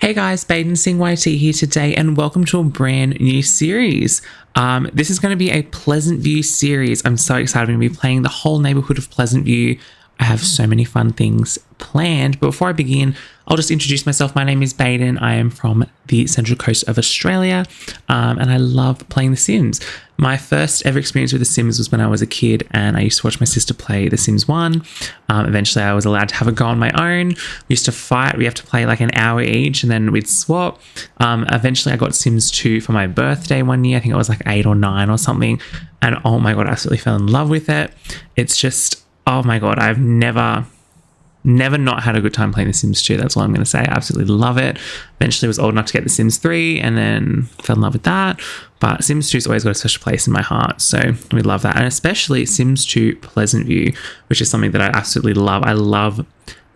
Hey guys, baydensinghyt here today and welcome to a brand new series. This is going to be a Pleasantview series. I'm so excited. I'm going to be playing the whole neighborhood of Pleasantview. I have so many fun things planned. But before I begin, I'll just introduce myself. My name is Bayden. I am from the Central Coast of Australia and I love playing The Sims. My first ever experience with The Sims was when I was a kid and I used to watch my sister play The Sims 1. Eventually I was allowed to have a go on my own. We used to fight. We have to play like an hour each and then we'd swap. Eventually I got Sims 2 for my birthday one year. I think I was like 8 or 9 or something. And oh my God, I absolutely fell in love with it. It's just, oh my God, I've never not had a good time playing The Sims 2. That's all I'm going to say. I absolutely love it. Eventually was old enough to get The Sims 3 and then fell in love with that. But Sims 2's always got a special place in my heart. So we love that. And especially Sims 2 Pleasantview, which is something that I absolutely love. I love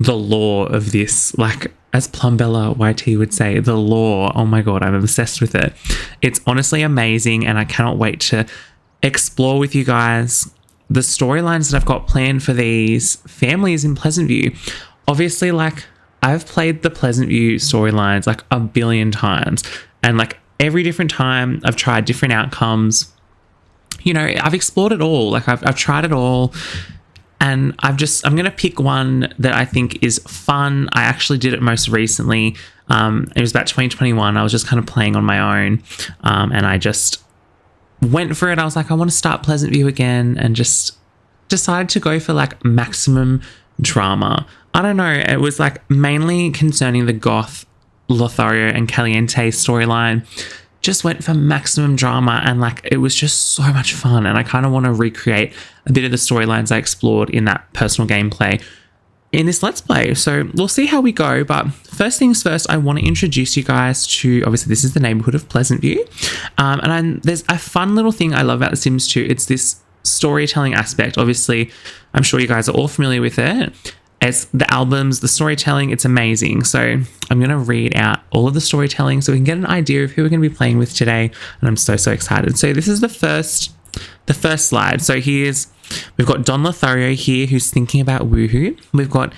the lore of this. Like as Plumbella YT would say, the lore. Oh my God, I'm obsessed with it. It's honestly amazing and I cannot wait to explore with you guys the storylines that I've got planned for these families in Pleasantview. Obviously, like I've played the Pleasantview storylines like a billion times and like every different time I've tried different outcomes. You know, I've explored it all. Like I've tried it all and I'm going to pick one that I think is fun. I actually did it most recently. It was about 2021. I was just kind of playing on my own and I just went for it. I was like, I want to start Pleasantview again and just decided to go for like maximum drama. I don't know. It was like mainly concerning the Goth, Lothario and Caliente storyline. Just went for maximum drama and like it was just so much fun and I kind of want to recreate a bit of the storylines I explored in that personal gameplay in this Let's Play. So we'll see how we go. But first things first, I want to introduce you guys to, obviously this is the neighborhood of Pleasantview. There's a fun little thing I love about The Sims 2. It's this storytelling aspect. Obviously, I'm sure you guys are all familiar with it. It's the albums, the storytelling, it's amazing. So I'm going to read out all of the storytelling so we can get an idea of who we're going to be playing with today. And I'm so excited. So this is the first slide. So we've got Don Lothario here who's thinking about woohoo. We've got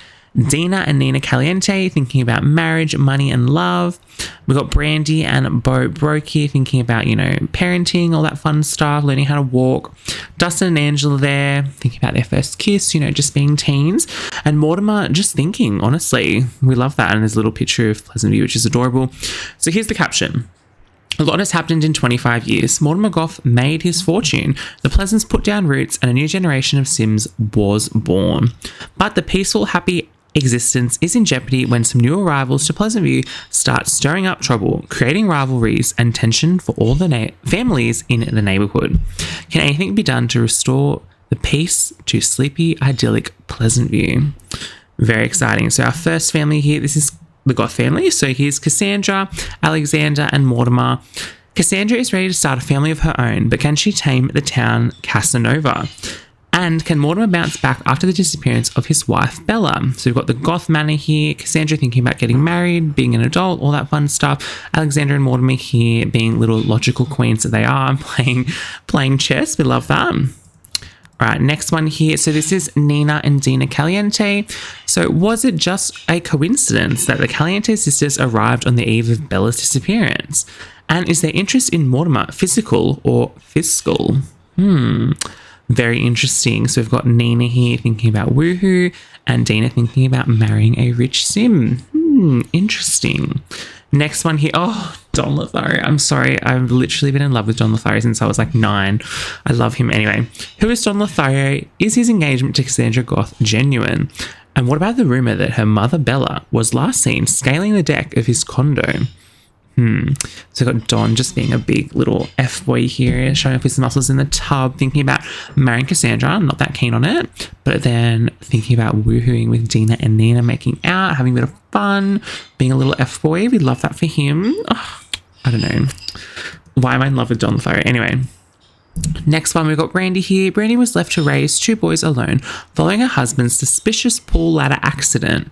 Dina and Nina Caliente thinking about marriage, money and love. We've got Brandy and Bo Broke here thinking about, you know, parenting, all that fun stuff, learning how to walk. Dustin and Angela there thinking about their first kiss, you know, just being teens. And Mortimer just thinking, honestly. We love that. And there's a little picture of Pleasantview, which is adorable. So here's the caption. A lot has happened in 25 years. Mortimer Goth made his fortune. The Pleasants put down roots and a new generation of Sims was born. But the peaceful, happy existence is in jeopardy when some new arrivals to Pleasantview start stirring up trouble, creating rivalries and tension for all the families in the neighborhood. Can anything be done to restore the peace to sleepy, idyllic Pleasantview? Very exciting. So our first family here, this is the Goth family. So here's Cassandra, Alexander, and Mortimer. Cassandra is ready to start a family of her own, but can she tame the town Casanova? And can Mortimer bounce back after the disappearance of his wife, Bella? So we've got the Goth manor here, Cassandra thinking about getting married, being an adult, all that fun stuff. Alexander and Mortimer here being little logical queens that they are, playing chess. We love that. All right, next one here. So this is Nina and Dina Caliente. So was it just a coincidence that the Caliente sisters arrived on the eve of Bella's disappearance? And is their interest in Mortimer physical or fiscal? Very interesting. So we've got Nina here thinking about woohoo and Dina thinking about marrying a rich sim. Interesting. Next one here. Oh, Don Lothario. I'm sorry. I've literally been in love with Don Lothario since I was like 9. I love him. Anyway, who is Don Lothario? Is his engagement to Cassandra Goth genuine? And what about the rumor that her mother Bella was last seen scaling the deck of his condo? So we've got Don just being a big little F-boy here, showing off his muscles in the tub, thinking about marrying Cassandra. I'm not that keen on it. But then thinking about woohooing with Dina and Nina, making out, having a bit of fun, being a little F-boy. We love that for him. Oh, I don't know. Why am I in love with Don Lothario? Anyway. Next one, we've got Brandy here. Brandy was left to raise 2 boys alone following her husband's suspicious pool ladder accident.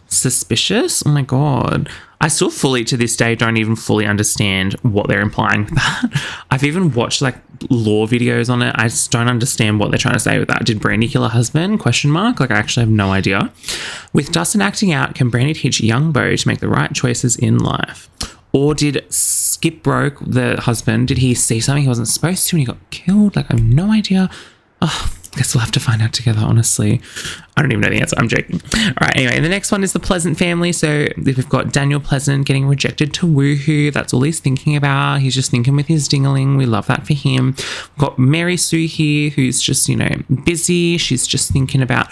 Suspicious? Oh my God. I still fully, to this day, don't even fully understand what they're implying with that. I've even watched like lore videos on it. I just don't understand what they're trying to say with that. Did Brandy kill her husband? Question mark. Like, I actually have no idea. With Dustin acting out, can Brandy teach young Beau to make the right choices in life? Or did Skip Broke, the husband, did he see something he wasn't supposed to and he got killed? Like, I have no idea. Oh, I guess we'll have to find out together, honestly. I don't even know the answer. I'm joking. All right, anyway, the next one is the Pleasant family. So we've got Daniel Pleasant getting rejected to Woohoo. That's all he's thinking about. He's just thinking with his dingaling. We love that for him. We've got Mary Sue here, who's just, busy. She's just thinking about,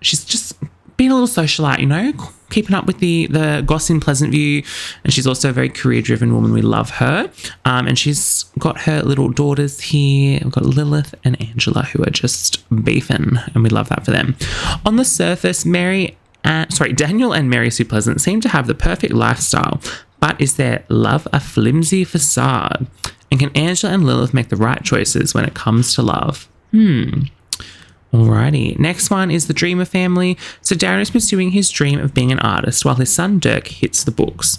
she's just being a little socialite, keeping up with the goss in Pleasantview. And she's also a very career-driven woman. We love her. And she's got her little daughters here. We've got Lilith and Angela, who are just beefing, and we love that for them. On the surface, Daniel and Mary Sue Pleasant seem to have the perfect lifestyle, but is their love a flimsy facade? And can Angela and Lilith make the right choices when it comes to love? Alrighty, next one is the Dreamer family. So Darren is pursuing his dream of being an artist while his son Dirk hits the books.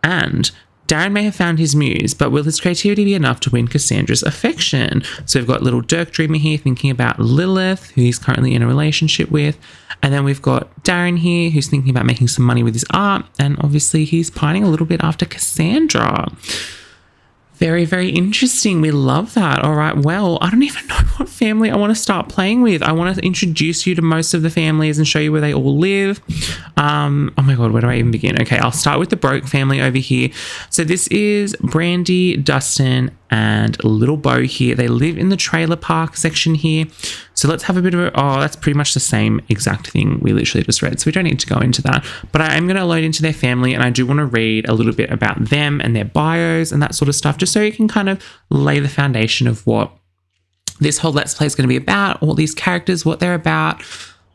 And Darren may have found his muse, but will his creativity be enough to win Cassandra's affection? So we've got little Dirk Dreamer here thinking about Lilith, who he's currently in a relationship with. And then we've got Darren here, who's thinking about making some money with his art. And obviously he's pining a little bit after Cassandra. Very, very interesting. We love that. All right. Well, I don't even know what family I want to start playing with. I want to introduce you to most of the families and show you where they all live. Oh my God, where do I even begin? Okay, I'll start with the Broke family over here. So this is Brandy, Dustin, and little Beau here. They live in the trailer park section here. So let's have a bit of that's pretty much the same exact thing we literally just read. So we don't need to go into that. But I am going to load into their family, and I do want to read a little bit about them and their bios and that sort of stuff, just so you can kind of lay the foundation of what this whole Let's Play is going to be about, all these characters, what they're about,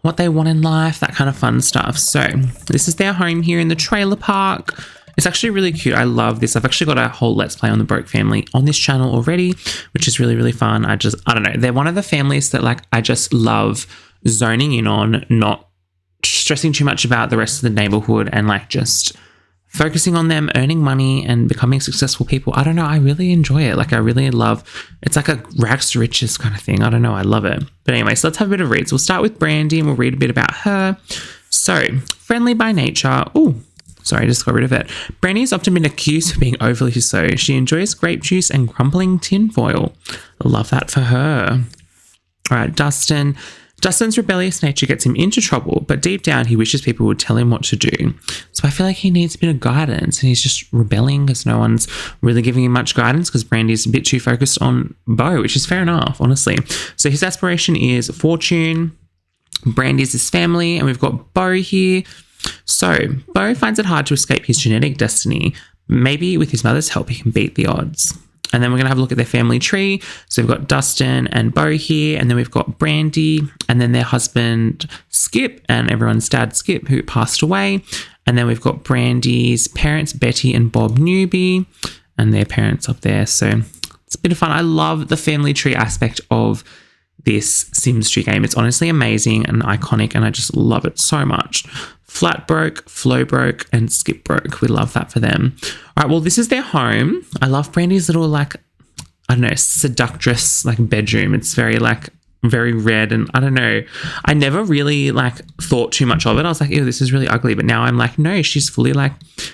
what they want in life, that kind of fun stuff. So this is their home here in the trailer park. It's actually really cute. I love this. I've actually got a whole Let's Play on the Broke family on this channel already, which is really, really fun. I don't know. They're one of the families that I just love zoning in on, not stressing too much about the rest of the neighborhood, and just focusing on them earning money and becoming successful people. I don't know. I really enjoy it. I really love, it's like a rags to riches kind of thing. I don't know. I love it. But anyway, so let's have a bit of reads. We'll start with Brandy and we'll read a bit about her. So, friendly by nature. Oh, sorry, I just got rid of it. Brandy has often been accused of being overly so. She enjoys grape juice and crumpling tinfoil. Love that for her. All right, Dustin. Dustin's rebellious nature gets him into trouble, but deep down he wishes people would tell him what to do. So I feel like he needs a bit of guidance, and he's just rebelling because no one's really giving him much guidance because Brandy's a bit too focused on Beau, which is fair enough, honestly. So his aspiration is fortune. Brandy's his family, and we've got Beau here. So Beau finds it hard to escape his genetic destiny. Maybe with his mother's help he can beat the odds. And then we're going to have a look at their family tree. So we've got Dustin and Beau here, and then we've got Brandy, and then their husband Skip, and everyone's dad Skip, who passed away. And then we've got Brandy's parents, Betty and Bob Newby, and their parents up there. So it's a bit of fun. I love the family tree aspect of this Sims 2 game. It's honestly amazing and iconic, and I just love it so much. Flat Broke, Flow Broke, and Skip Broke. We love that for them. All right, well, this is their home. I love Brandy's little, seductress, bedroom. It's very, very red, and I don't know. I never really, thought too much of it. I was like, ew, this is really ugly. But now I'm like, no, she's fully,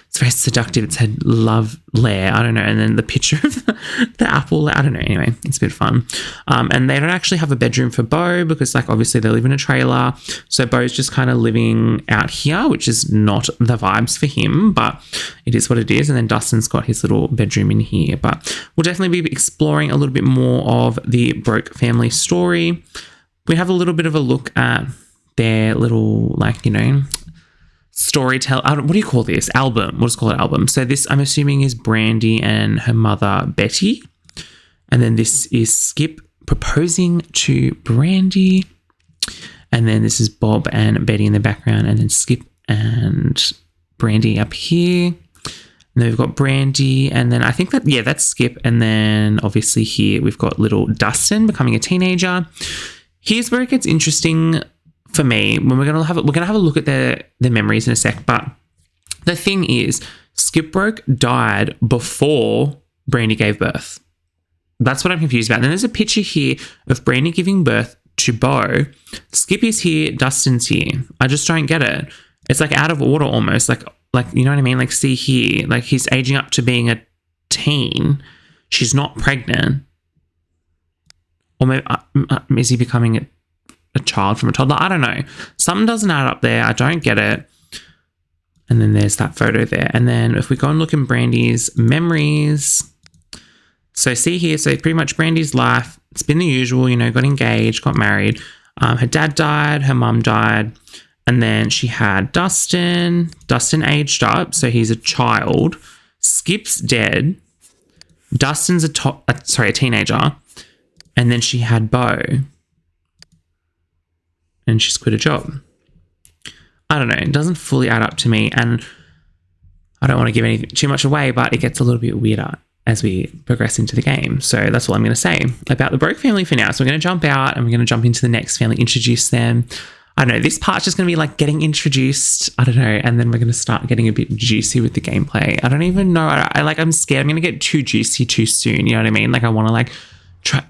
it's very seductive. It's her love lair. I don't know. And then the picture of the apple, I don't know. Anyway, it's a bit fun. And they don't actually have a bedroom for Beau because, obviously they live in a trailer. So Beau's just kind of living out here, which is not the vibes for him, but it is what it is. And then Dustin's got his little bedroom in here. But we'll definitely be exploring a little bit more of the Broke family story. We have a little bit of a look at their little, storytell. What do you call this? Album. We'll just call it album. So this, I'm assuming, is Brandy and her mother, Betty. And then this is Skip proposing to Brandy. And then this is Bob and Betty in the background. And then Skip and Brandy up here. And then we've got Brandy. And then I think that's Skip. And then obviously here we've got little Dustin becoming a teenager. Here's where it gets interesting for me. When we're gonna have a look at their memories in a sec, but The thing is, Skipbroke died before Brandy gave birth. That's what I'm confused about. And then there's a picture here of Brandy giving birth to Beau. Skippy's here, Dustin's here. I just don't get it. It's like out of order almost. Like you know what I mean? Like, see here, like he's aging up to being a teen. She's not pregnant. Or maybe is he becoming a child from a toddler? I don't know. Something doesn't add up there. I don't get it. And then there's that photo there. And then if we go and look in Brandy's memories, so see here, so pretty much Brandy's life, it's been the usual, you know, got engaged, got married. Her dad died, her mum died. And then she had Dustin. Dustin aged up, so he's a child. Skip's dead. Dustin's a teenager. And then she had Beau. And she's quit a job. I don't know. It doesn't fully add up to me. And I don't want to give anything too much away, but it gets a little bit weirder as we progress into the game. So that's all I'm going to say about the Broke family for now. So we're going to jump out and we're going to jump into the next family, introduce them. I don't know. This part's just going to be like getting introduced. I don't know. And then we're going to start getting a bit juicy with the gameplay. I don't even know. I'm scared I'm going to get too juicy too soon. You know what I mean? Like I want to like,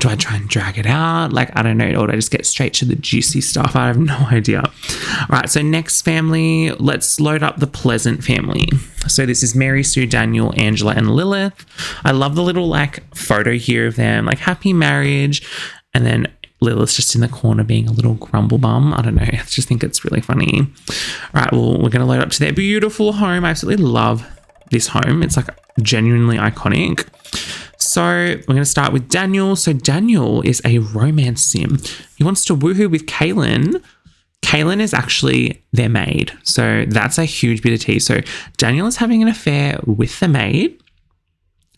do I try and drag it out? Like, I don't know. Or do I just get straight to the juicy stuff? I have no idea. All right. So next family, let's load up the Pleasant family. So this is Mary, Sue, Daniel, Angela, and Lilith. I love the little like photo here of them, like happy marriage. And then Lilith's just in the corner being a little grumble bum. I don't know. I just think it's really funny. All right. Well, we're going to load up to their beautiful home. I absolutely love this home. It's like genuinely iconic. So we're going to start with Daniel. So Daniel is a romance sim. He wants to woohoo with Kaylin. Kaylin is actually their maid. So that's a huge bit of tea. So Daniel is having an affair with the maid.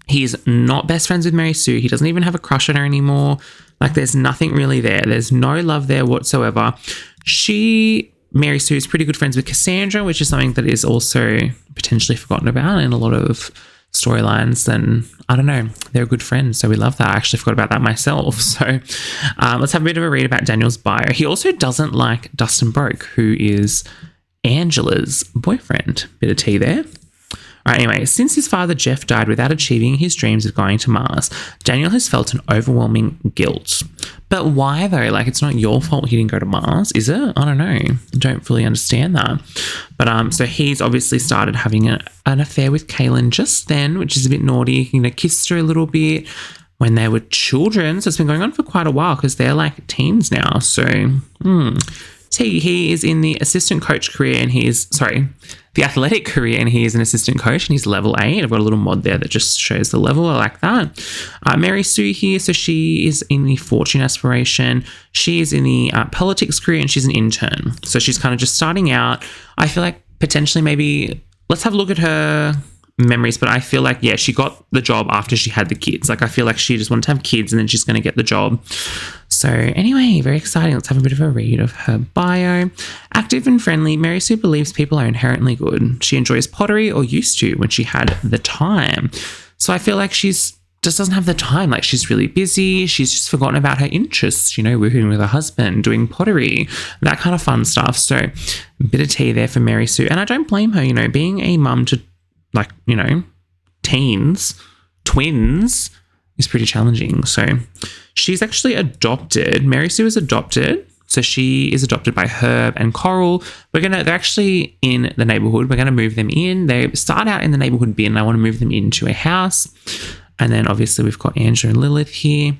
He's not best friends with Mary Sue. He doesn't even have a crush on her anymore. Like there's nothing really there. There's no love there whatsoever. Mary Sue is pretty good friends with Cassandra, which is something that is also potentially forgotten about in a lot of storylines. And I don't know, they're good friends, so we love that. I actually forgot about that myself. So let's have a bit of a read about Daniel's bio. He also doesn't like Dustin Broke, who is Angela's boyfriend. Bit of tea there. All right, anyway, since his father Jeff died without achieving his dreams of going to Mars, Daniel has felt an overwhelming guilt. But why though? Like, it's not your fault he didn't go to Mars, is it? I don't know. I don't fully understand that. But so he's obviously started having an affair with Kaylin just then, which is a bit naughty. You know, kissed her a little bit when they were children. So it's been going on for quite a while because they're like teens now. So, he is in the assistant coach career and the athletic career, and he is an assistant coach and he's level 8. I've got a little mod there that just shows the level. I like that. Mary Sue here. So she is in the fortune aspiration. She is in the politics career and she's an intern. So she's kind of just starting out. I feel like potentially maybe let's have a look at her memories, but I feel like, yeah, she got the job after she had the kids. Like I feel like she just wanted to have kids and then she's going to get the job. So anyway, very exciting. Let's have a bit of a read of her bio. Active and friendly, Mary Sue believes people are inherently good. She enjoys pottery, or used to when she had the time. So I feel like she's just doesn't have the time. Like she's really busy. She's just forgotten about her interests, you know, working with her husband, doing pottery, that kind of fun stuff. So a bit of tea there for Mary Sue. And I don't blame her, you know, being a mum to like, you know, twins is pretty challenging. So she's actually adopted. Mary Sue is adopted. So she is adopted by Herb and Coral. They're actually in the neighborhood. We're going to move them in. They start out in the neighborhood bin. I want to move them into a house. And then obviously we've got Angela and Lilith here.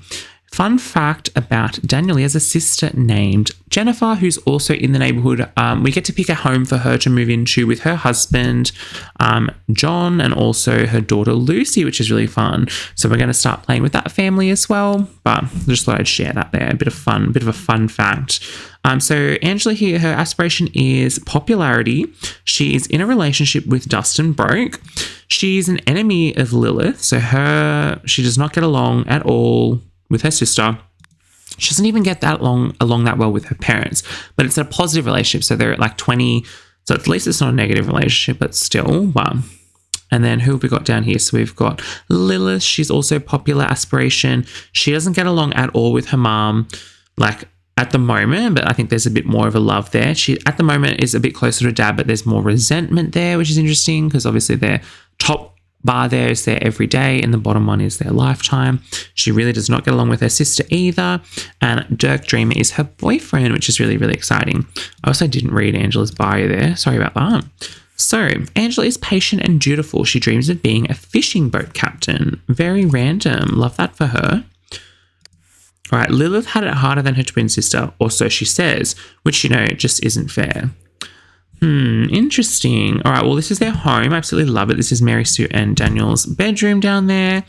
Fun fact about Daniel, he has a sister named Jennifer, who's also in the neighborhood. We get to pick a home for her to move into with her husband, John, and also her daughter, Lucy, which is really fun. So we're going to start playing with that family as well. But I just thought I'd share that there. A bit of a fun fact. So Angela here, her aspiration is popularity. She is in a relationship with Dustin Broke. She's an enemy of Lilith. So she does not get along at all with her sister. She doesn't even get that along that well with her parents, but it's a positive relationship. So they're at like 20. So at least it's not a negative relationship, but still. And then who have we got down here? So we've got Lilith. She's also popular aspiration. She doesn't get along at all with her mom, like at the moment, but I think there's a bit more of a love there. She, at the moment, is a bit closer to dad, but there's more resentment there, which is interesting because obviously their top bar there is their everyday and the bottom one is their lifetime. She really does not get along with her sister either. And Dirk Dreamer is her boyfriend, which is really, really exciting. I also didn't read Angela's bio there. Sorry about that. So, Angela is patient and dutiful. She dreams of being a fishing boat captain. Very random. Love that for her. All right, Lilith had it harder than her twin sister, or so she says, which, just isn't fair. Interesting. All right, well, this is their home. I absolutely love it. This is Mary Sue and Daniel's bedroom down there.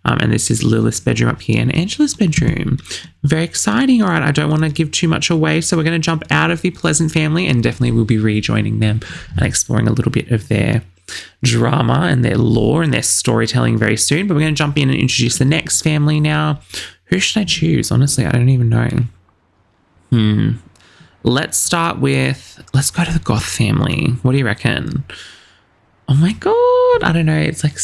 And this is Lilith's bedroom up here and Angela's bedroom. Very exciting. All right, I don't want to give too much away, so we're going to jump out of the Pleasant family and definitely we'll be rejoining them and exploring a little bit of their drama and their lore and their storytelling very soon. But we're going to jump in and introduce the next family now. Who should I choose? Honestly, I don't even know. Let's go to the Goth family. What do you reckon? Oh my God. I don't know. It's like,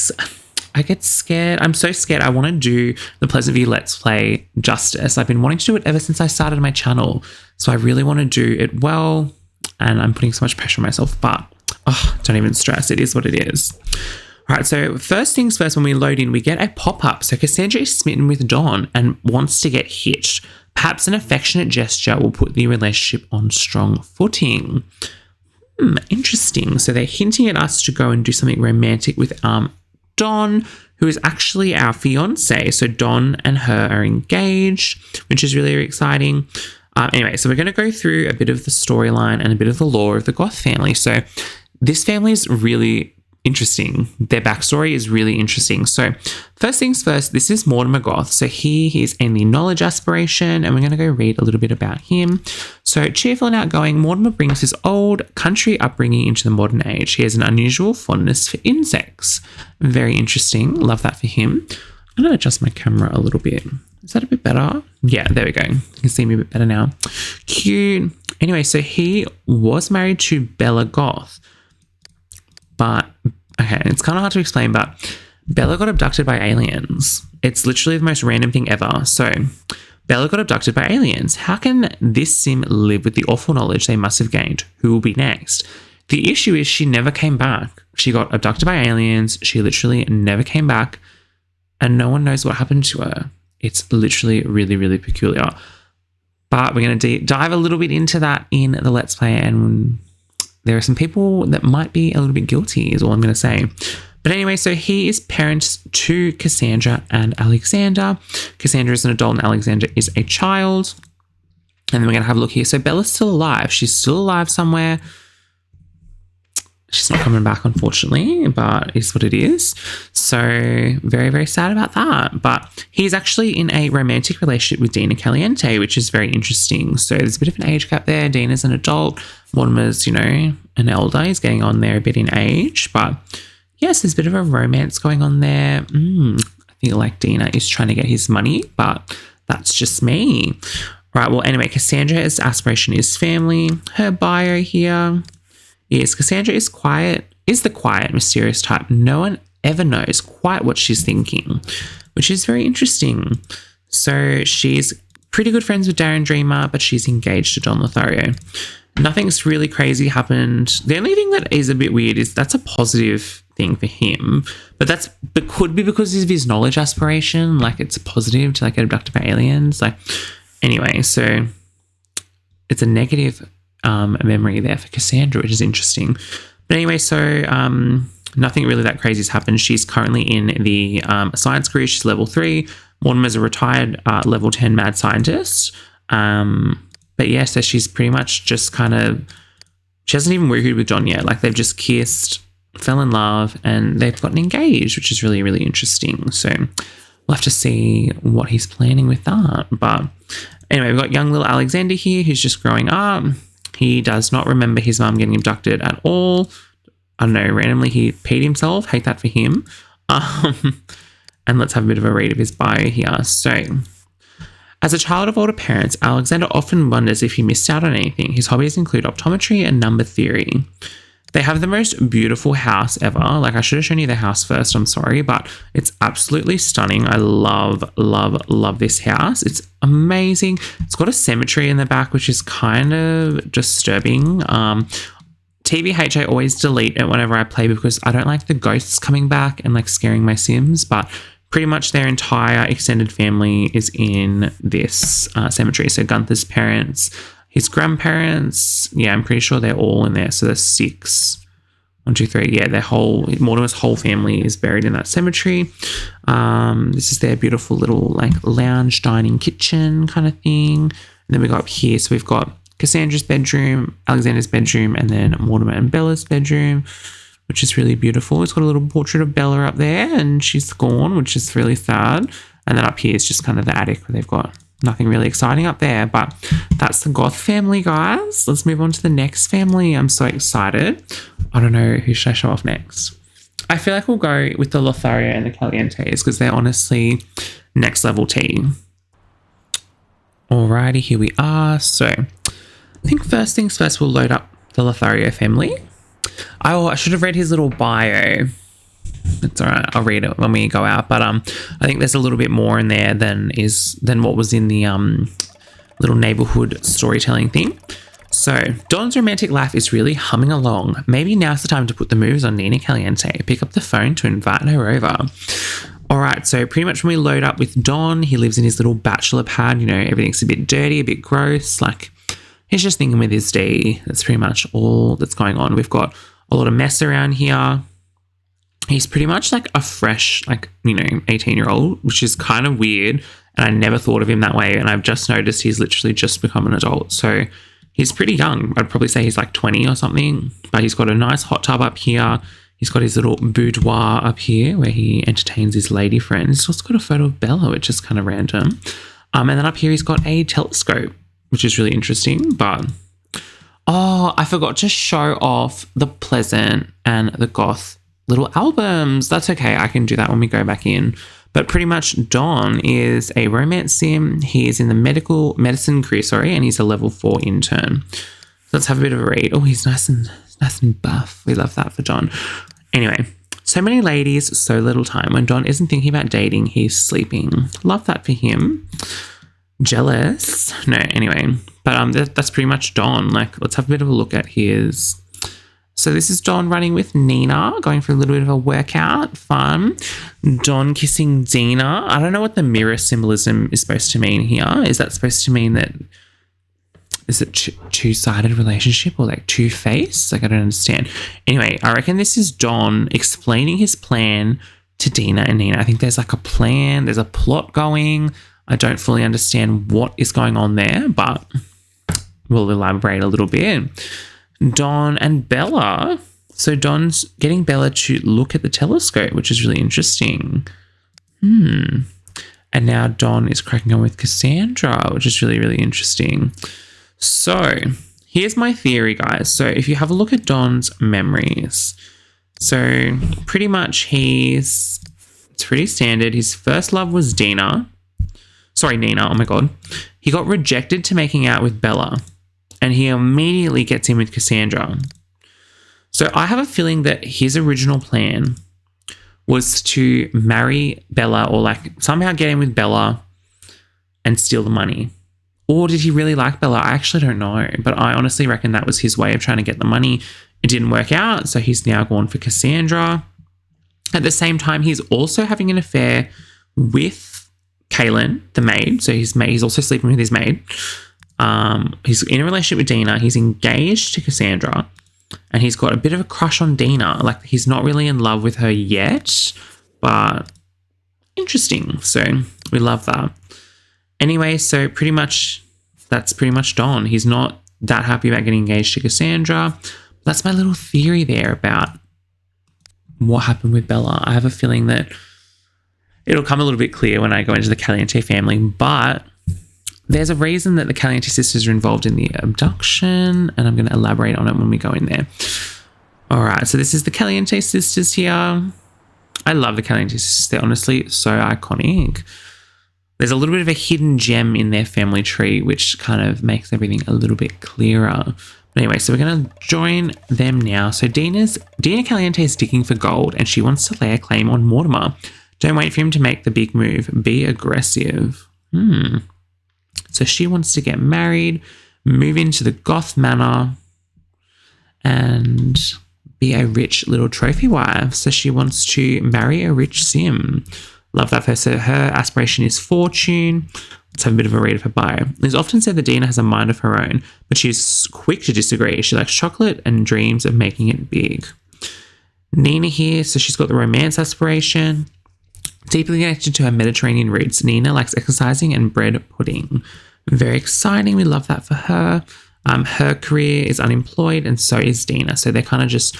I get scared. I'm so scared. I want to do the Pleasantview Let's Play justice. I've been wanting to do it ever since I started my channel. So I really want to do it well. And I'm putting so much pressure on myself, but don't even stress. It is what it is. All right, so first things first, when we load in, we get a pop-up. So Cassandra is smitten with Don and wants to get hitched. Perhaps an affectionate gesture will put the relationship on strong footing. Interesting. So they're hinting at us to go and do something romantic with Don, who is actually our fiance. So Don and her are engaged, which is really, really exciting. Anyway, so we're going to go through a bit of the storyline and a bit of the lore of the Goth family. So this family is really interesting. Their backstory is really interesting. So first things first, this is Mortimer Goth. So he is in the knowledge aspiration and we're going to go read a little bit about him. So cheerful and outgoing, Mortimer brings his old country upbringing into the modern age. He has an unusual fondness for insects. Very interesting. Love that for him. I'm going to adjust my camera a little bit. Is that a bit better? Yeah, there we go. You can see me a bit better now. Cute. Anyway, so he was married to Bella Goth. But, okay, it's kind of hard to explain, but Bella got abducted by aliens. It's literally the most random thing ever. So, Bella got abducted by aliens. How can this sim live with the awful knowledge they must have gained? Who will be next? The issue is she never came back. She got abducted by aliens. She literally never came back. And no one knows what happened to her. It's literally really, really peculiar. But we're going to dive a little bit into that in the Let's Play, and there are some people that might be a little bit guilty is all I'm going to say. But anyway, so he is parents to Cassandra and Alexander. Cassandra is an adult and Alexander is a child. And then we're going to have a look here. So Bella's still alive. She's still alive somewhere. She's not coming back, unfortunately, but it's what it is. So very, very sad about that. But he's actually in a romantic relationship with Dina Caliente, which is very interesting. So there's a bit of an age gap there. Dina's an adult. Mortimer's, an elder. He's getting on there a bit in age. But yes, there's a bit of a romance going on there. I feel like Dina is trying to get his money, but that's just me. Right, well, anyway, Cassandra's aspiration is family. Her bio here is Cassandra is the quiet, mysterious type. No one ever knows quite what she's thinking, which is very interesting. So she's pretty good friends with Darren Dreamer, but she's engaged to Don Lothario. Nothing's really crazy happened. The only thing that is a bit weird is that's a positive thing for him, but could be because of his knowledge aspiration. Like, it's a positive to get abducted by aliens. Anyway, so it's a negative memory there for Cassandra, which is interesting. But anyway, so nothing really that crazy has happened. She's currently in the science career. She's level 3. Mortimer's a retired level 10 mad scientist. But yeah, so she's pretty much just she hasn't even woohooed with John yet. They've just kissed, fell in love, and they've gotten engaged, which is really, really interesting. So we'll have to see what he's planning with that. But anyway, we've got young little Alexander here who's just growing up. He does not remember his mum getting abducted at all. I don't know, randomly he peed himself. Hate that for him. And let's have a bit of a read of his bio here. So, as a child of older parents, Alexander often wonders if he missed out on anything. His hobbies include optometry and number theory. They have the most beautiful house ever. Like, I should have shown you the house first, I'm sorry, but it's absolutely stunning. I love, love, love this house. It's amazing. It's got a cemetery in the back, which is kind of disturbing. TBH, I always delete it whenever I play because I don't like the ghosts coming back and like scaring my Sims, but pretty much their entire extended family is in this cemetery. So Gunther's parents, his grandparents, yeah, I'm pretty sure they're all in there. So there's 6, 1, 2, 3. Yeah, Mortimer's whole family is buried in that cemetery. This is their beautiful little like lounge dining kitchen kind of thing. And then we go up here. So we've got Cassandra's bedroom, Alexander's bedroom, and then Mortimer and Bella's bedroom, which is really beautiful. It's got a little portrait of Bella up there and she's gone, which is really sad. And then up here is just kind of the attic where they've got nothing really exciting up there, but that's the Goth family, guys. Let's move on to the next family. I'm so excited. I don't know, who should I show off next? I feel like we'll go with the Lothario and the Calientes because they're honestly next level tea. Alrighty, here we are. So I think first things first, we'll load up the Lothario family. I should have read his little bio. It's all right. I'll read it when we go out. But I think there's a little bit more in there than what was in the little neighborhood storytelling thing. So Don's romantic life is really humming along. Maybe now's the time to put the moves on Nina Caliente. Pick up the phone to invite her over. All right. So pretty much when we load up with Don, he lives in his little bachelor pad. You know, everything's a bit dirty, a bit gross. Like he's just thinking with his D. That's pretty much all that's going on. We've got a lot of mess around here. He's pretty much like a fresh, like, 18-year-old, which is kind of weird. And I never thought of him that way. And I've just noticed he's literally just become an adult. So he's pretty young. I'd probably say he's like 20 or something. But he's got a nice hot tub up here. He's got his little boudoir up here where he entertains his lady friends. He's also got a photo of Bella, which is kind of random. And then up here he's got a telescope, which is really interesting. But, oh, I forgot to show off the Pleasant and the Goth little albums. That's okay. I can do that when we go back in. But pretty much Don is a romance sim. He is in the medicine career, and he's a level 4 intern. So let's have a bit of a read. Oh, he's nice and buff. We love that for Don. Anyway, so many ladies, so little time. When Don isn't thinking about dating, he's sleeping. Love that for him. Jealous. No, anyway. But that's pretty much Don. Like, let's have a bit of a look at his. So this is Don running with Nina, going for a little bit of a workout. Fun. Don kissing Dina. I don't know what the mirror symbolism is supposed to mean here. Is that supposed to mean that, is it two-sided relationship or like two-faced? Like, I don't understand. Anyway, I reckon this is Don explaining his plan to Dina and Nina. I think there's like a plan. There's a plot going. I don't fully understand what is going on there, but we'll elaborate a little bit. Don and Bella. So Don's getting Bella to look at the telescope, which is really interesting. And now Don is cracking on with Cassandra, which is really, really interesting. So here's my theory, guys. So if you have a look at Don's memories, so pretty much it's pretty standard. His first love was Nina. Oh my God. He got rejected to making out with Bella. And he immediately gets in with Cassandra. So I have a feeling that his original plan was to marry Bella or like somehow get in with Bella and steal the money. Or did he really like Bella? I actually don't know. But I honestly reckon that was his way of trying to get the money. It didn't work out. So he's now gone for Cassandra. At the same time, he's also having an affair with Kaylin, the maid. So he's also sleeping with his maid. He's in a relationship with Dina. He's engaged to Cassandra and he's got a bit of a crush on Dina. Like, he's not really in love with her yet, but interesting. So we love that. Anyway, so that's pretty much Don. He's not that happy about getting engaged to Cassandra. That's my little theory there about what happened with Bella. I have a feeling that it'll come a little bit clear when I go into the Caliente family, but there's a reason that the Caliente sisters are involved in the abduction, and I'm going to elaborate on it when we go in there. All right, so this is the Caliente sisters here. I love the Caliente sisters. They're honestly so iconic. There's a little bit of a hidden gem in their family tree, which kind of makes everything a little bit clearer. Anyway, so we're going to join them now. So Dina Caliente is digging for gold and she wants to lay a claim on Mortimer. Don't wait for him to make the big move. Be aggressive. So she wants to get married, move into the Goth manor, and be a rich little trophy wife. So she wants to marry a rich sim. Love that for her. So her aspiration is fortune. Let's have a bit of a read of her bio. It's often said that Dina has a mind of her own, but she's quick to disagree. She likes chocolate and dreams of making it big. Nina here, so she's got the romance aspiration. Deeply connected to her Mediterranean roots, Nina likes exercising and bread pudding. Very exciting. We love that for her. Her career is unemployed and so is Dina. So they're kind of just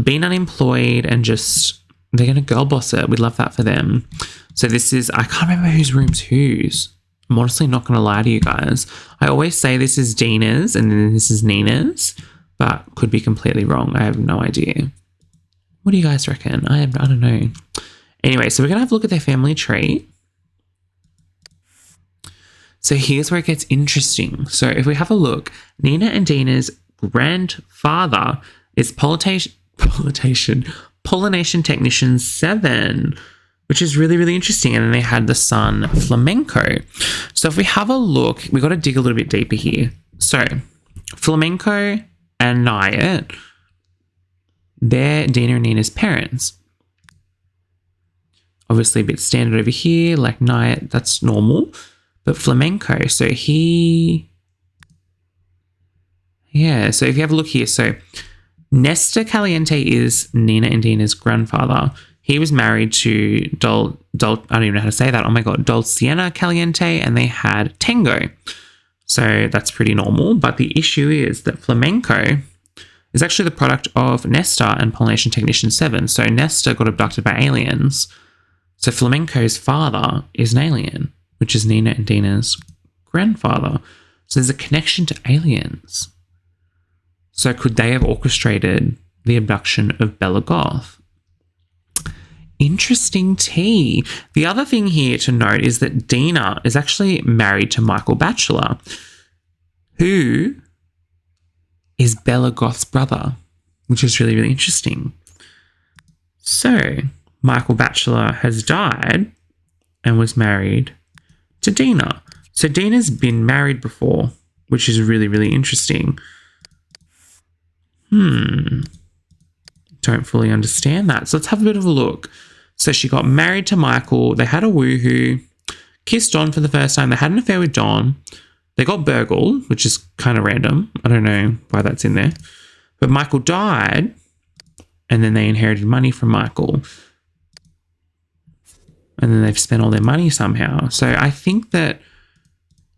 being unemployed and just, they're going to girl boss it. We love that for them. So this is, I can't remember whose room's whose. I'm honestly not going to lie to you guys. I always say this is Dina's and then this is Nina's, but could be completely wrong. I have no idea. What do you guys reckon? I don't know. Anyway, so we're going to have a look at their family tree. So here's where it gets interesting. So if we have a look, Nina and Dina's grandfather is pollination technician 7, which is really, really interesting. And then they had the son Flamenco. So if we have a look, we got to dig a little bit deeper here. So Flamenco and Nyet, they're Dina and Nina's parents. Obviously a bit standard over here, like Nyet, that's normal. But Flamenco, so so if you have a look here, so Nesta Caliente is Nina and Dina's grandfather. He was married to I don't even know how to say that. Oh my God, Dulciana Caliente, and they had Tango. So that's pretty normal. But the issue is that Flamenco is actually the product of Nesta and Pollination Technician 7. So Nesta got abducted by aliens. So Flamenco's father is an alien, which is Nina and Dina's grandfather. So there's a connection to aliens. So could they have orchestrated the abduction of Bella Goth? Interesting tea. The other thing here to note is that Dina is actually married to Michael Bachelor, who is Bella Goth's brother, which is really, really interesting. So Michael Bachelor has died and was married to Dina. So Dina's been married before, which is really, really interesting. Don't fully understand that. So let's have a bit of a look. So she got married to Michael. They had a woohoo, kissed Don for the first time. They had an affair with Don. They got burgled, which is kind of random. I don't know why that's in there. But Michael died, and then they inherited money from Michael. And then they've spent all their money somehow. So I think that,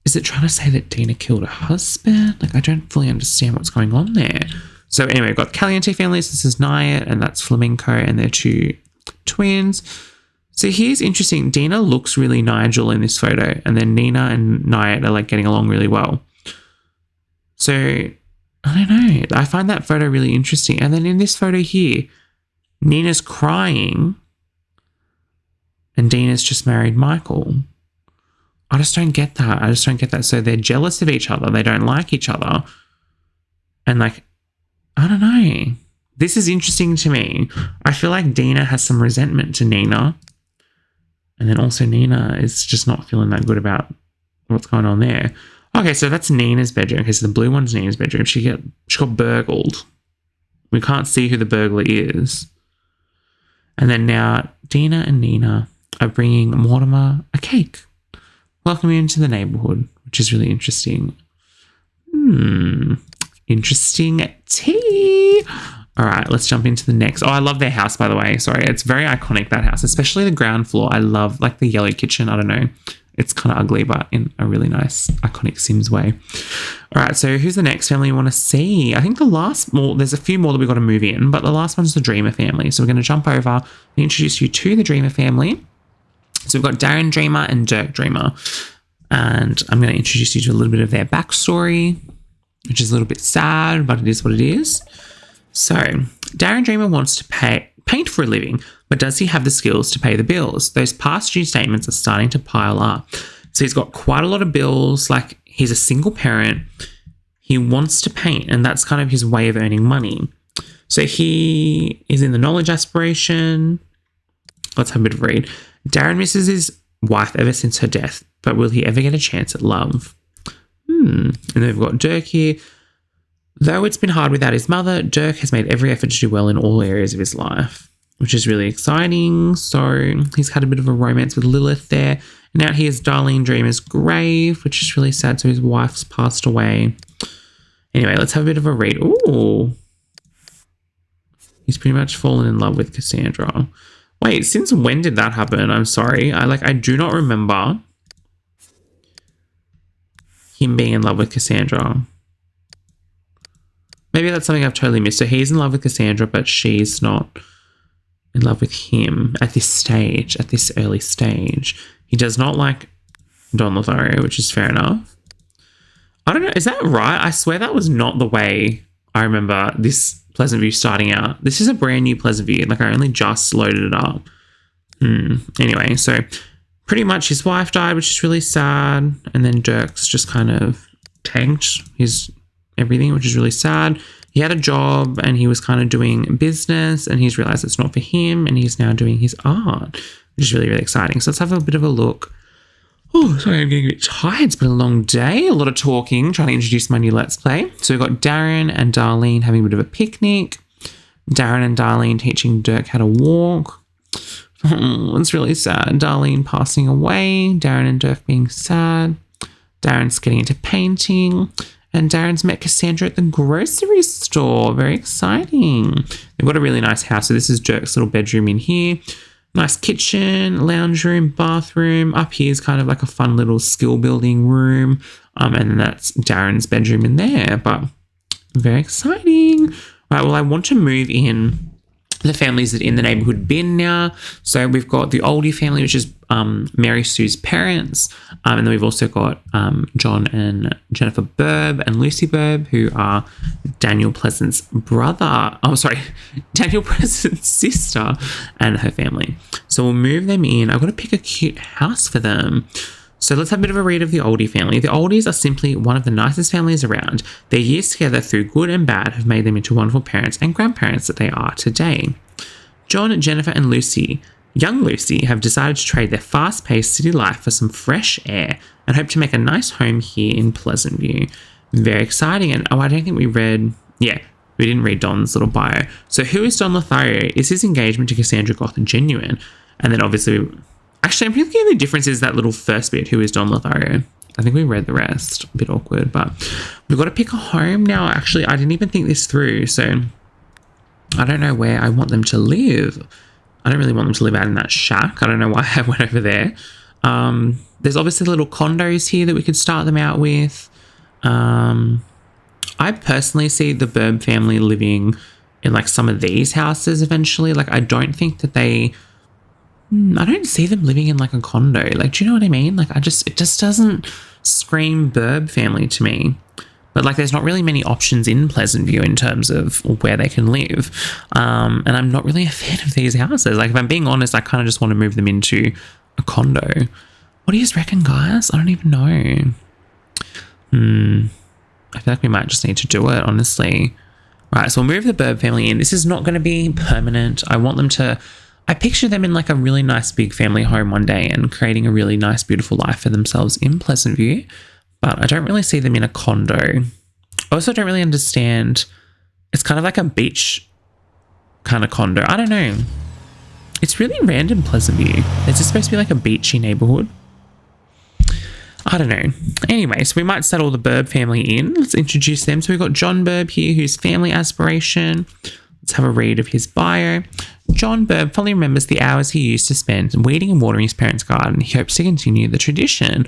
is it trying to say that Dina killed her husband? Like, I don't fully understand what's going on there. So anyway, we've got Caliente families. This is Nyet, and that's Flamenco, and they're two twins. So here's interesting. Dina looks really Nigel in this photo, and then Nina and Nyet are like getting along really well. So I don't know. I find that photo really interesting. And then in this photo here, Nina's crying, and Dina's just married Michael. I just don't get that. So they're jealous of each other. They don't like each other. And like, I don't know. This is interesting to me. I feel like Dina has some resentment to Nina. And then also Nina is just not feeling that good about what's going on there. Okay, so that's Nina's bedroom. Okay, so the blue one's Nina's bedroom. She got burgled. We can't see who the burglar is. And then now Dina and Nina are bringing Mortimer a cake. Welcome into the neighborhood, which is really interesting. Interesting tea. All right, let's jump into the next. Oh, I love their house, by the way. Sorry, it's very iconic, that house, especially the ground floor. I love like the yellow kitchen. I don't know. It's kind of ugly, but in a really nice, iconic Sims way. All right, so who's the next family you want to see? I think there's a few more that we've got to move in, but the last one's the Dreamer family. So we're going to jump over and introduce you to the Dreamer family. So we've got Darren Dreamer and Dirk Dreamer. And I'm going to introduce you to a little bit of their backstory, which is a little bit sad, but it is what it is. So Darren Dreamer wants to paint for a living, but does he have the skills to pay the bills? Those past due statements are starting to pile up. So he's got quite a lot of bills. Like, he's a single parent. he wants to paint, and that's kind of his way of earning money. So he is in the knowledge aspiration. Let's have a bit of a read. Darren misses his wife ever since her death, but will he ever get a chance at love? And then we've got Dirk here. Though it's been hard without his mother, Dirk has made every effort to do well in all areas of his life, which is really exciting. So he's had a bit of a romance with Lilith there. And out here's Darlene Dreamer's grave, which is really sad. So his wife's passed away. Anyway, let's have a bit of a read. Ooh. He's pretty much fallen in love with Cassandra. Wait, since when did that happen? I'm sorry. I do not remember him being in love with Cassandra. Maybe that's something I've totally missed. So he's in love with Cassandra, but she's not in love with him at this stage, at this early stage. He does not like Don Lothario, which is fair enough. I don't know. Is that right? I swear that was not the way I remember this Pleasantview starting out. This is a brand new Pleasantview. Like, I only just loaded it up. Anyway, so pretty much his wife died, which is really sad. And then Dirk's just kind of tanked his everything, which is really sad. He had a job and he was kind of doing business, and he's realized it's not for him, and he's now doing his art, which is really, really exciting. So let's have a bit of a look. Oh, sorry, I'm getting a bit tired. It's been a long day, a lot of talking, trying to introduce my new Let's Play. So we've got Darren and Darlene having a bit of a picnic. Darren and Darlene teaching Dirk how to walk. It's really sad. Darlene passing away. Darren and Dirk being sad. Darren's getting into painting. And Darren's met Cassandra at the grocery store. Very exciting. They've got a really nice house. So this is Dirk's little bedroom in here. Nice kitchen, lounge room, bathroom. Up here is kind of like a fun little skill building room. And then that's Darren's bedroom in there. But very exciting. Right, well, I want to move in the families that are in the neighbourhood bin now. So we've got the Oldie family, which is Mary Sue's parents. And then we've also got John and Jennifer Burb and Lucy Burb, who are Daniel Pleasant's brother. Oh, sorry, Daniel Pleasant's sister and her family. So we'll move them in. I've got to pick a cute house for them. So let's have a bit of a read of the Oldie family. The Oldies are simply one of the nicest families around. Their years together through good and bad have made them into wonderful parents and grandparents that they are today. John, Jennifer and Lucy, young Lucy, have decided to trade their fast-paced city life for some fresh air and hope to make a nice home here in Pleasantview. Very exciting. And I don't think we read... Yeah, we didn't read Don's little bio. So who is Don Lothario? Is his engagement to Cassandra Goth genuine? And then obviously... Actually, I'm thinking the difference is that little first bit, who is Don Lothario? I think we read the rest. A bit awkward, but we've got to pick a home now. Actually, I didn't even think this through, so I don't know where I want them to live. I don't really want them to live out in that shack. I don't know why I went over there. There's obviously little condos here that we could start them out with. I personally see the Burb family living in like some of these houses eventually. Like, I don't think that I don't see them living in like a condo. Like, do you know what I mean? Like, it just doesn't scream Burb family to me. But like, there's not really many options in Pleasantview in terms of where they can live. And I'm not really a fan of these houses. Like, if I'm being honest, I kind of just want to move them into a condo. What do you reckon, guys? I don't even know. I feel like we might just need to do it, honestly. Right, so we'll move the Burb family in. This is not going to be permanent. I picture them in like a really nice big family home one day and creating a really nice, beautiful life for themselves in Pleasantview. But I don't really see them in a condo. I also don't really understand. It's kind of like a beach kind of condo. I don't know. It's really random, Pleasantview. Is this supposed to be like a beachy neighbourhood? I don't know. Anyway, so we might settle the Burb family in. Let's introduce them. So we've got John Burb here, who's family aspiration. Let's have a read of his bio. John Burb fully remembers the hours he used to spend weeding and watering his parents' garden. He hopes to continue the tradition.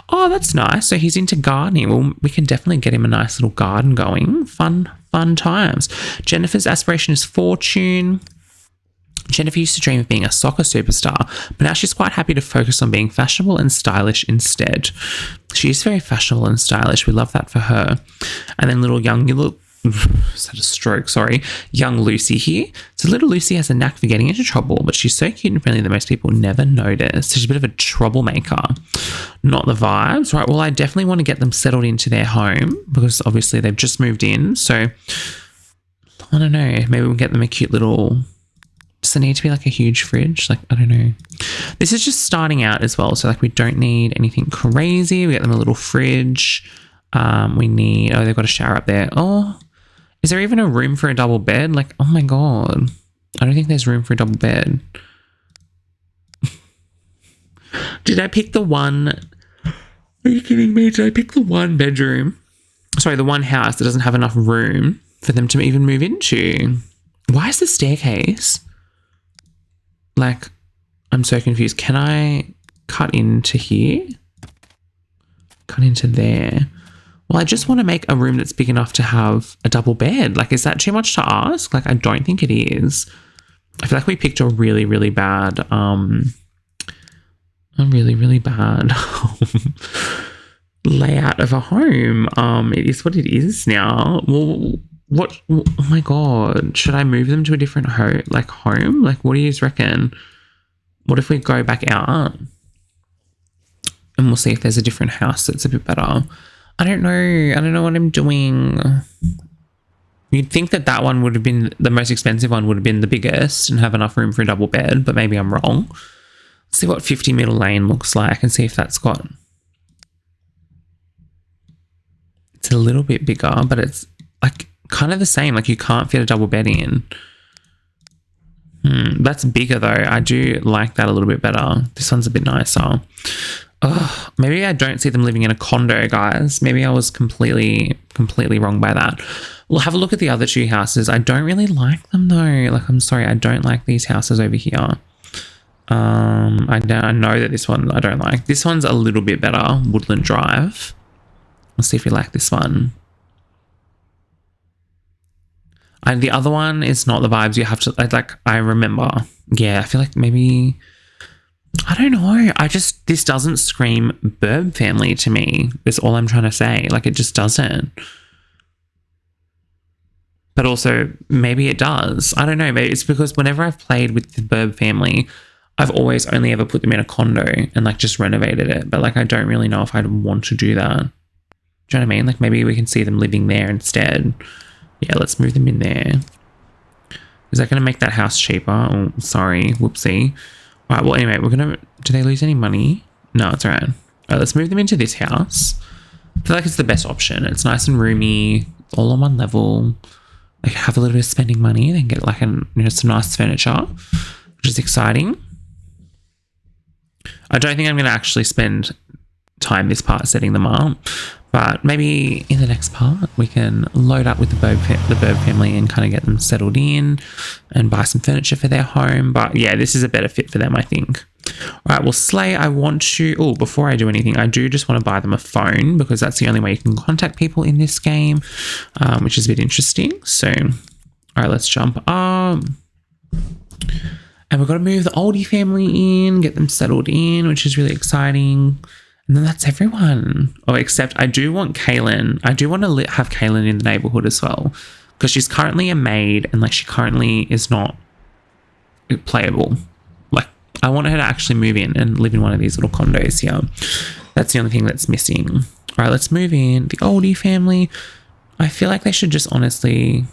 Oh, that's nice. So he's into gardening. Well, we can definitely get him a nice little garden going. Fun times. Jennifer's aspiration is fortune. Jennifer used to dream of being a soccer superstar, but now she's quite happy to focus on being fashionable and stylish instead. She is very fashionable and stylish. We love that for her. And then little young Just had a stroke, sorry. Young Lucy here. So little Lucy has a knack for getting into trouble, but she's so cute and friendly that most people never notice. So she's a bit of a troublemaker. Not the vibes. Right, well, I definitely want to get them settled into their home because obviously they've just moved in. So I don't know. Maybe we'll get them a cute little... Does it need to be like a huge fridge? Like, I don't know. This is just starting out as well. So like we don't need anything crazy. We get them a little fridge. We need... Oh, they've got a shower up there. Oh... Is there even a room for a double bed? Like, oh my God. I don't think there's room for a double bed. Did I pick the one... Are you kidding me? Did I pick the one bedroom? Sorry, the one house that doesn't have enough room for them to even move into? Why is the staircase? Like, I'm so confused. Can I cut into here? Cut into there. Well, I just want to make a room that's big enough to have a double bed. Like, is that too much to ask? Like, I don't think it is. I feel like we picked a really, really bad, layout of a home. It is what it is now. Well, what? Oh my God. Should I move them to a different home? Like, what do you reckon? What if we go back out and we'll see if there's a different house that's a bit better? I don't know what I'm doing. You'd think that one would have been the most expensive one, would have been the biggest and have enough room for a double bed, but maybe I'm wrong. Let's see what 50 Middle Lane looks like and see if that's got... It's a little bit bigger, but it's like kind of the same. Like you can't fit a double bed in. That's bigger though. I do like that a little bit better. This one's a bit nicer. Oh, maybe I don't see them living in a condo, guys. Maybe I was completely wrong by that. We'll have a look at the other two houses. I don't really like them though. Like, I'm sorry, I don't like these houses over here. I know that this one I don't like. This one's a little bit better, Woodland Drive. Let's see if we like this one. And the other one is not the vibes you have to, like, I remember. Yeah, I feel like maybe... I don't know. This doesn't scream Burb family to me. That's all I'm trying to say. Like, it just doesn't. But also, maybe it does. I don't know. Maybe it's because whenever I've played with the Burb family, I've always only ever put them in a condo and, like, just renovated it. But, like, I don't really know if I'd want to do that. Do you know what I mean? Like, maybe we can see them living there instead. Yeah, let's move them in there. Is that going to make that house cheaper? Oh, sorry. Whoopsie. All right, well, anyway, we're going to... Do they lose any money? No, it's all right. All right, let's move them into this house. I feel like it's the best option. It's nice and roomy. It's all on one level. Like, have a little bit of spending money. Then get, like, some nice furniture, which is exciting. I don't think I'm going to actually spend time this part setting them up. But maybe in the next part, we can load up with the Burb family and kind of get them settled in and buy some furniture for their home. But yeah, this is a better fit for them, I think. All right, well, Slay, I want to... Oh, before I do anything, I do just want to buy them a phone because that's the only way you can contact people in this game, which is a bit interesting. So, all right, let's jump up. And we've got to move the Oldie family in, get them settled in, which is really exciting. And then that's everyone. Oh, except I do want Kaylin. I do want to have Kaylin in the neighborhood as well because she's currently a maid and, like, she currently is not playable. Like, I want her to actually move in and live in one of these little condos here. That's the only thing that's missing. All right, let's move in. The Oldie family. I feel like they should just honestly...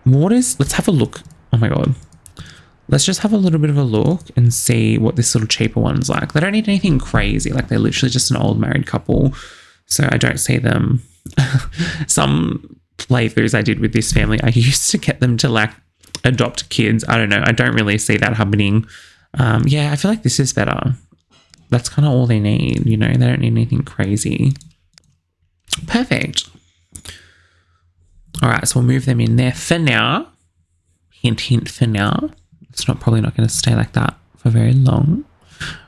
Let's have a look. Oh, my God. Let's just have a little bit of a look and see what this little cheaper one's like. They don't need anything crazy. Like, they're literally just an old married couple. So I don't see them. Some playthroughs I did with this family, I used to get them to, like, adopt kids. I don't know. I don't really see that happening. Yeah, I feel like this is better. That's kind of all they need, you know. They don't need anything crazy. Perfect. All right, so we'll move them in there for now. Hint, hint for now. It's probably not going to stay like that for very long.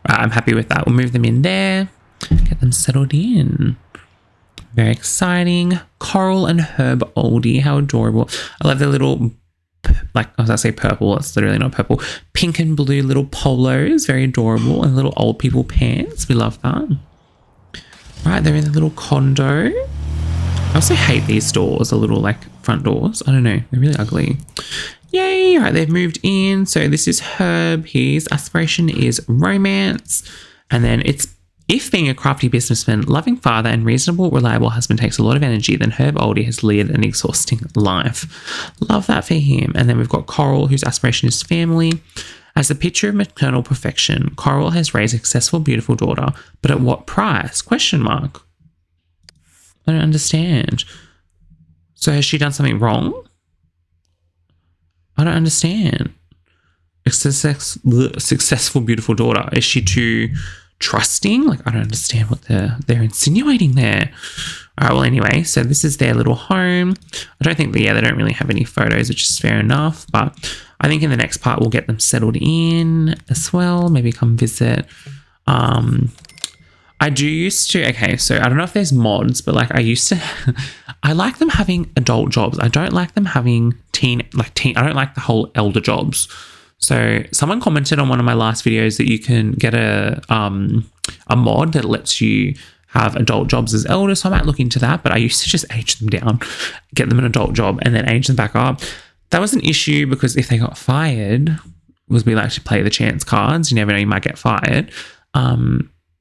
Right, I'm happy with that. We'll move them in there. Get them settled in. Very exciting. Coral and Herb Oldie. How adorable. I love their little, like, I was going to say purple. It's literally not purple. Pink and blue little polos. Very adorable. And little old people pants. We love that. Right, they're in the little condo. I also hate these doors. A little, like, front doors. I don't know. They're really ugly. Yay. All right, they've moved in. So this is Herb. His aspiration is romance. And then it's, if being a crafty businessman, loving father, and reasonable, reliable husband takes a lot of energy, then Herb Oldie has led an exhausting life. Love that for him. And then we've got Coral, whose aspiration is family. As the picture of maternal perfection, Coral has raised a successful, beautiful daughter, but at what price? Question mark. I don't understand. So has she done something wrong? I don't understand. Successful, beautiful daughter. Is she too trusting? Like, I don't understand what they're insinuating there. All right, well, anyway, so this is their little home. I don't think they don't really have any photos, which is fair enough, but I think in the next part we'll get them settled in as well. Maybe come visit. I do used to, okay, so I don't know if there's mods, but like I used to, I like them having adult jobs. I don't like them having teen, I don't like the whole elder jobs. So someone commented on one of my last videos that you can get a mod that lets you have adult jobs as elders. So I might look into that, but I used to just age them down, get them an adult job and then age them back up. That was an issue because if they got fired, was we like to play the chance cards. You never know, you might get fired.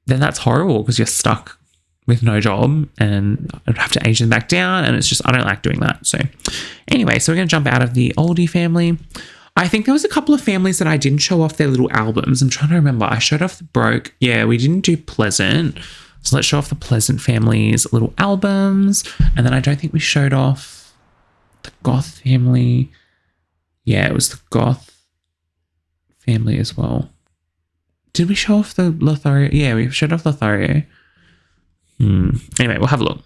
Then that's horrible because you're stuck with no job and I'd have to age them back down. And it's just, I don't like doing that. So anyway, so we're going to jump out of the oldie family. I think there was a couple of families that I didn't show off their little albums. I'm trying to remember. I showed off the Broke. Yeah, we didn't do Pleasant. So let's show off the Pleasant family's little albums. And then I don't think we showed off the Goth family. Yeah, it was the Goth family as well. Did we show off the Lothario? Yeah, we showed off Lothario. Anyway, we'll have a look.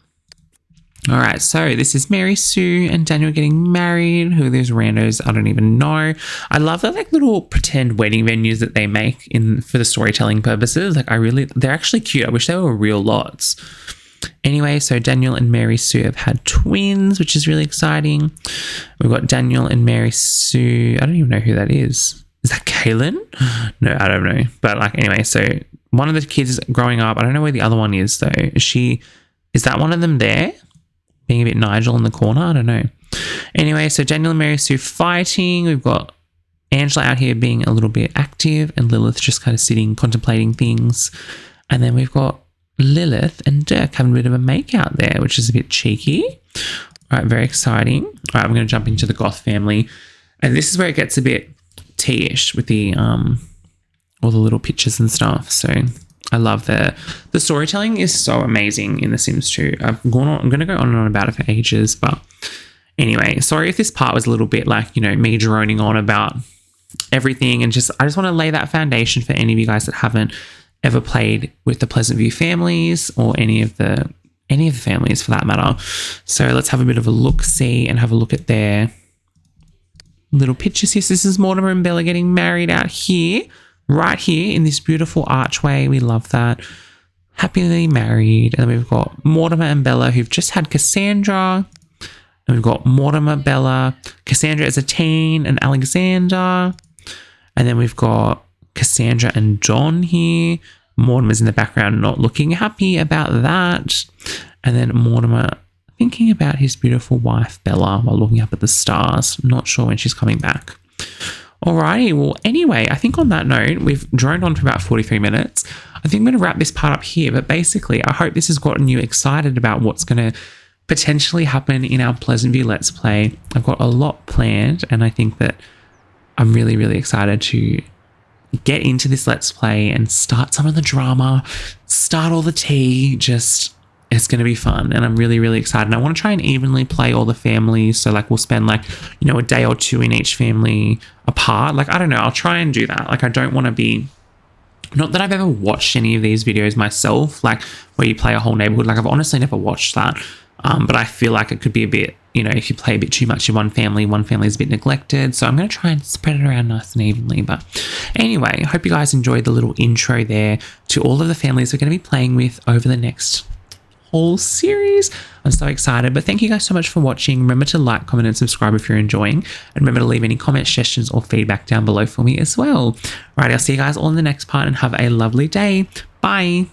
All right, so this is Mary Sue and Daniel getting married. Who are these randos? I don't even know. I love the like little pretend wedding venues that they make for the storytelling purposes. Like they're actually cute. I wish they were real lots. Anyway, so Daniel and Mary Sue have had twins, which is really exciting. We've got Daniel and Mary Sue. I don't even know who that is. Is that Kaylin? No, I don't know. But like, anyway, so one of the kids is growing up. I don't know where the other one is though. Is that one of them there? Being a bit Nigel in the corner? I don't know. Anyway, so Daniel and Mary Sue fighting. We've got Angela out here being a little bit active and Lilith just kind of sitting, contemplating things. And then we've got Lilith and Dirk having a bit of a make out there, which is a bit cheeky. All right, very exciting. All right, I'm going to jump into the Goth family. And this is where it gets a bit tea-ish with the all the little pictures and stuff. So I love the storytelling is so amazing in The Sims 2. I'm going to go on and on about it for ages, but anyway, sorry if this part was a little bit like, me droning on about everything and I just want to lay that foundation for any of you guys that haven't ever played with the Pleasantview families or any of the families for that matter. So let's have a bit of a look-see and have a look at their little pictures. Yes, this is Mortimer and Bella getting married out here. Right here in this beautiful archway. We love that. Happily married. And then we've got Mortimer and Bella who've just had Cassandra. And we've got Mortimer, Bella, Cassandra as a teen, and Alexander. And then we've got Cassandra and John here. Mortimer's in the background not looking happy about that. And then Mortimer thinking about his beautiful wife Bella while looking up at the stars. Not sure when she's coming back. Alrighty, well, anyway, I think on that note, we've droned on for about 43 minutes. I think I'm going to wrap this part up here, but basically, I hope this has gotten you excited about what's going to potentially happen in our Pleasantview Let's Play. I've got a lot planned, and I think that I'm really, really excited to get into this Let's Play and start some of the drama, start all the tea, it's going to be fun and I'm really, really excited. And I want to try and evenly play all the families. So like we'll spend a day or two in each family apart. Like, I don't know, I'll try and do that. Like, I don't want to be, not that I've ever watched any of these videos myself, like where you play a whole neighborhood. Like I've honestly never watched that. But I feel like it could be a bit, if you play a bit too much in one family is a bit neglected. So I'm going to try and spread it around nice and evenly. But anyway, I hope you guys enjoyed the little intro there to all of the families we're going to be playing with over the next whole series. I'm so excited, but thank you guys so much for watching. Remember to like, comment and subscribe if you're enjoying, and remember to leave any comments, suggestions or feedback down below for me as well. All right, I'll see you guys all in the next part and have a lovely day. Bye.